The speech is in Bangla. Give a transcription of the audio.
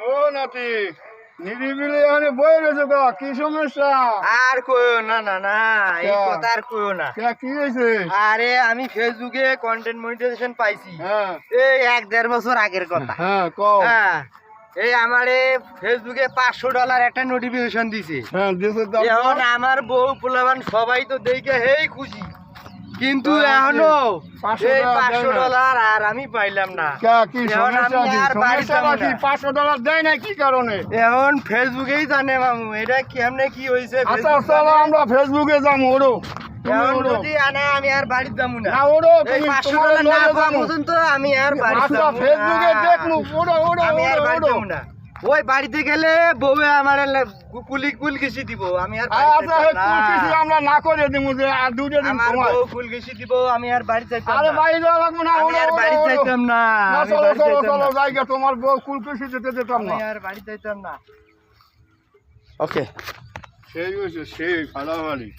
ও নাতি নিরিবিলি এখানে বয়ে রয়েছে গো, কি সমস্যা? আর কইও না না না, এই কে? কথা আর কইও না। কি হয়েছে? আরে আমি ফেসবুকে কন্টেন্ট মনিটাইজেশন পাইছি, হ্যাঁ এই 1-1.5 বছর আগের কথা। হ্যাঁ কও। হ্যাঁ, এই আমারে ফেসবুকে $500 একটা নোটিফিকেশন দিছে। হ্যাঁ দিছে তো। এখন আমার বউ পোলাবান সবাই তো দেখে হেই খুশি, কিন্তু হ্যাঁ, এখনো $500 এই দেয় না। $500 আর আমি পাইলাম না। কি এখন সমস্যা? আমি আর বাড়ি যাবো না। $500 দেয় না কি কারণে? এখন ফেসবুকেই জানে মামু এটা কেমনে কি হয়েছে। আচ্ছা চলো আমরা ফেসবুকে যাবো, ওড়ো এখন যদি আনা আমি আর বাড়ি যাবো না। না ওড়ো, এই তুমি $500 না লয়ে পাওয়া যাবো। পর্যন্ত আমি আর বাড়ি আচ্ছা যাবো ফেসবুকে না। দেখলু, ওড়ো ওড়ো আমি আর ওড়ো বাড়ি ওড়ো। যাবো না। ওই বাড়িতে গেলে বউয়ে আমার কুল ঘেঁষি দিব, আমি আর বাড়ি আচ্ছা যাইতাম না। কিছু আমরা না করে দেবো যে আর দুটো দিন আমার সময়। বউ কুল ঘেঁষি দিব, আমি আর বাড়ি যাইতাম আরে না। বাইরে যাওয়া লাগবে না, আমি ওড়ো আর ওড়ো, বাড়ি ওড়ো। যাইতাম না। না আমি চলো বাড়ি চলো যাইতাম চলো না। জায়গা তোমার বউ কুলকুশি যেতে যেতাম না। আমি আর বাড়ি যাইতাম না। ওকে সেই হয়েছে সেই ফালাফালি।